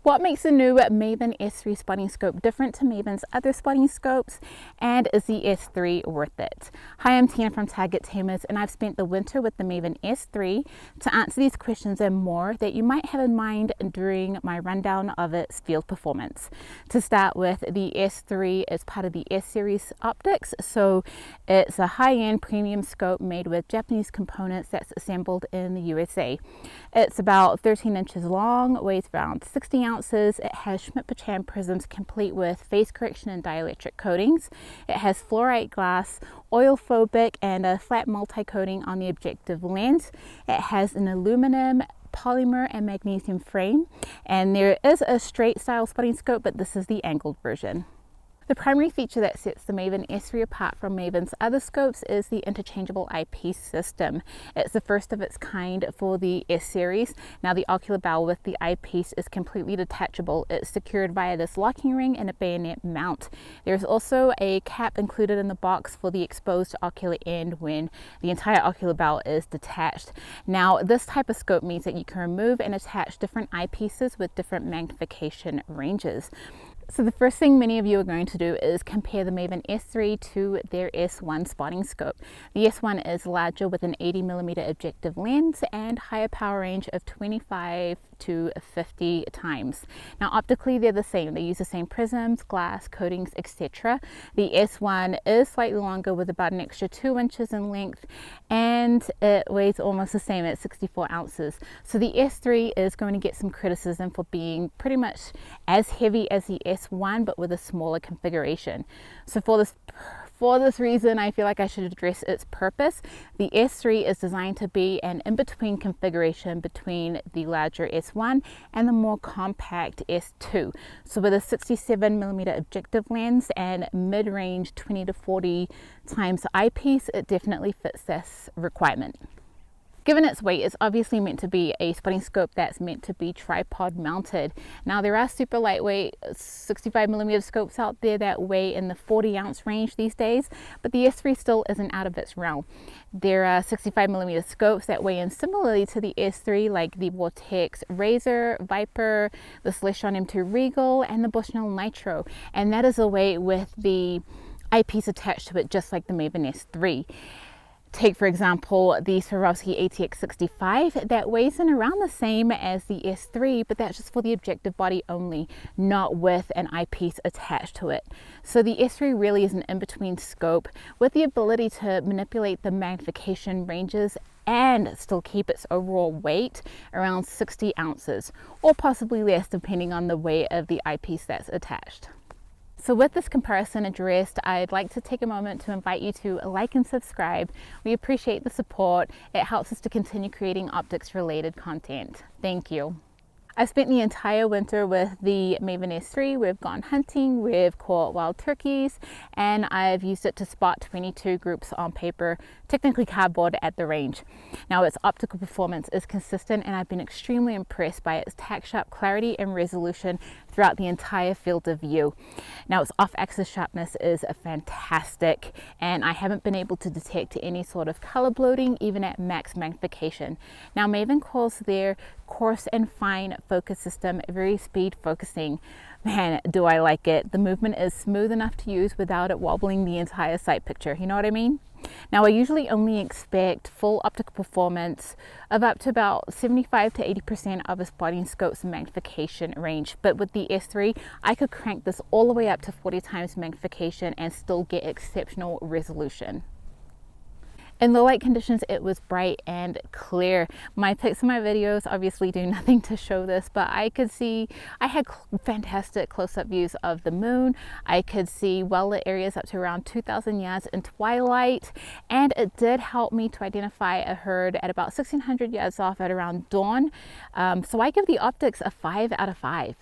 What makes the new Maven S.3 spotting scope different to Maven's other spotting scopes, and is the S.3 worth it? Hi, I'm Tina from Target Tamers, and I've spent the winter with the Maven S.3 to answer these questions and more that you might have in mind during my rundown of its field performance. To start with, the S.3 is part of the S-series optics, so it's a high-end premium scope made with Japanese components that's assembled in the USA. It's about 13 inches long, weighs around 60 ounces. It has Schmidt-Pacham prisms complete with phase correction and dielectric coatings. It has fluorite glass, oil phobic, and a flat multi-coating on the objective lens. It has an aluminum, polymer, and magnesium frame. And there is a straight style spotting scope, but this is the angled version. The primary feature that sets the Maven S.3 apart from Maven's other scopes is the interchangeable eyepiece system. It's the first of its kind for the S-series. Now the ocular barrel with the eyepiece is completely detachable. It's secured via this locking ring and a bayonet mount. There's also a cap included in the box for the exposed ocular end when the entire ocular barrel is detached. Now this type of scope means that you can remove and attach different eyepieces with different magnification ranges. So the first thing many of you are going to do is compare the Maven S.3 to their S1 spotting scope. The S1 is larger with an 80mm objective lens and higher power range of 25 to 50 times. Now optically they're the same. They use the same prisms, glass, coatings, etc. The S1 is slightly longer with about an extra 2 inches in length, and it weighs almost the same at 64 ounces. So the S3 is going to get some criticism for being pretty much as heavy as the S1 but with a smaller configuration. So for this reason, I feel like I should address its purpose. The S3 is designed to be an in-between configuration between the larger S1 and the more compact S2. So with a 67mm objective lens and mid-range 20 to 40 times eyepiece, it definitely fits this requirement. Given its weight, it's obviously meant to be a spotting scope that's meant to be tripod mounted. Now there are super lightweight 65mm scopes out there that weigh in the 40-ounce range these days, but the S3 still isn't out of its realm. There are 65mm scopes that weigh in similarly to the S3, like the Vortex Razor, Viper, the Celestron M2 Regal, and the Bushnell Nitro, and that is a weight with the eyepiece attached to it, just like the Maven S3. Take, for example, the Swarovski ATX65 that weighs in around the same as the S3, but that's just for the objective body only, not with an eyepiece attached to it. So the S3 really is an in-between scope with the ability to manipulate the magnification ranges and still keep its overall weight around 60 ounces, or possibly less depending on the weight of the eyepiece that's attached. So with this comparison addressed, I'd like to take a moment to invite you to like and subscribe. We appreciate the support. It helps us to continue creating optics related content. Thank you. I've spent the entire winter with the Maven S.3. We've gone hunting, we've caught wild turkeys, and I've used it to spot 22 groups on paper, technically cardboard, at the range. Now its optical performance is consistent, and I've been extremely impressed by its tack-sharp clarity and resolution throughout the entire field of view. Now its off-axis sharpness is fantastic, and I haven't been able to detect any sort of color bloating even at max magnification. Now Maven calls their coarse and fine focus system very speed focusing. Man, do I like it. The movement is smooth enough to use without it wobbling the entire sight picture, you know what I mean? Now I usually only expect full optical performance of up to about 75 to 80% of a spotting scope's magnification range, but with the S3 I could crank this all the way up to 40 times magnification and still get exceptional resolution. In low light conditions, it was bright and clear. My pics and my videos obviously do nothing to show this, but I had fantastic close-up views of the moon. I could see well-lit areas up to around 2,000 yards in twilight, and it did help me to identify a herd at about 1,600 yards off at around dawn. So I give the optics a 5 out of 5.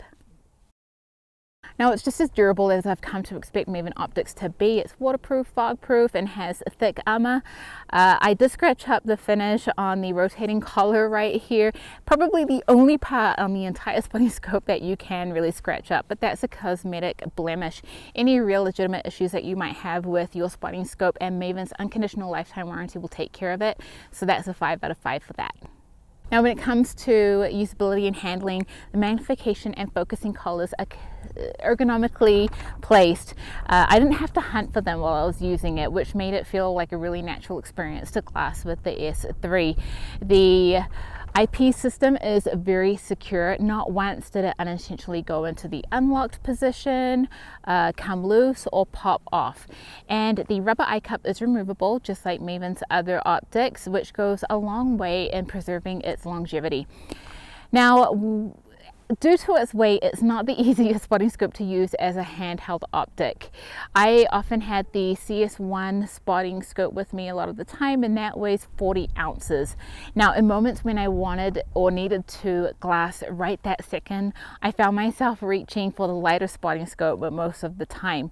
Now it's just as durable as I've come to expect Maven optics to be. It's waterproof, fog-proof, and has thick armor. I did scratch up the finish on the rotating collar right here. Probably the only part on the entire spotting scope that you can really scratch up, but that's a cosmetic blemish. Any real legitimate issues that you might have with your spotting scope and Maven's unconditional lifetime warranty will take care of it. So that's a 5 out of 5 for that. Now, when it comes to usability and handling, the magnification and focusing collars are ergonomically placed. I didn't have to hunt for them while I was using it, which made it feel like a really natural experience to class with the S3. The eyepiece system is very secure. Not once did it unintentionally go into the unlocked position, come loose, or pop off. And the rubber eye cup is removable, just like Maven's other optics, which goes a long way in preserving its longevity. Now, due to its weight, it's not the easiest spotting scope to use as a handheld optic. I often had the CS1 spotting scope with me a lot of the time, and that weighs 40 ounces. Now, in moments when I wanted or needed to glass right that second, I found myself reaching for the lighter spotting scope, but most of the time.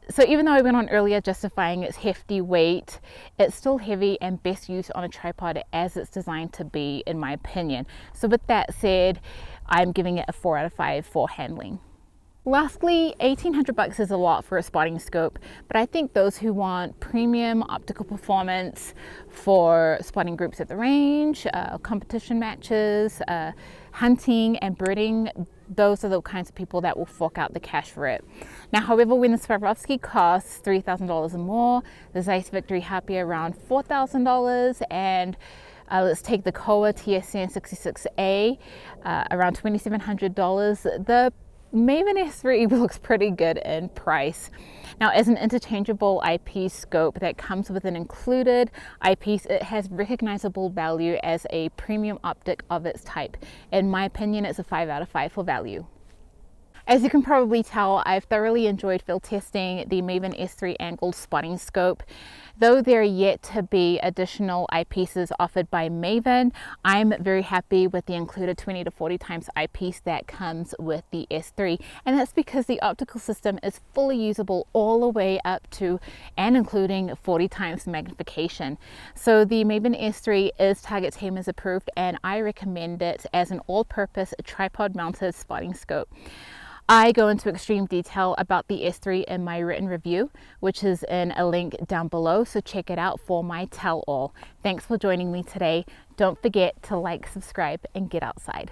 So even though I went on earlier justifying its hefty weight, it's still heavy and best used on a tripod as it's designed to be, in my opinion. So with that said, I'm giving it a 4 out of 5 for handling. Lastly, $1,800 is a lot for a spotting scope, but I think those who want premium optical performance for spotting groups at the range, competition matches, hunting and birding, those are the kinds of people that will fork out the cash for it. Now, however, when the Swarovski costs $3,000 or more, the Zeiss Victory Harpy around $4,000, and let's take the Kowa TSN 66A around $2,700. The Maven S.3A looks pretty good in price. Now, as an interchangeable eyepiece scope that comes with an included eyepiece, it has recognizable value as a premium optic of its type. In my opinion, it's a 5 out of 5 for value. As you can probably tell, I've thoroughly enjoyed field testing the Maven S.3A angled spotting scope. Though there are yet to be additional eyepieces offered by Maven, I'm very happy with the included 20 to 40 times eyepiece that comes with the S3, and that's because the optical system is fully usable all the way up to and including 40 times magnification. So the Maven S3 is Target Tamers approved, and I recommend it as an all-purpose tripod mounted spotting scope. I go into extreme detail about the S3 in my written review, which is in a link down below, so check it out for my tell-all. Thanks for joining me today. Don't forget to like, subscribe, and get outside.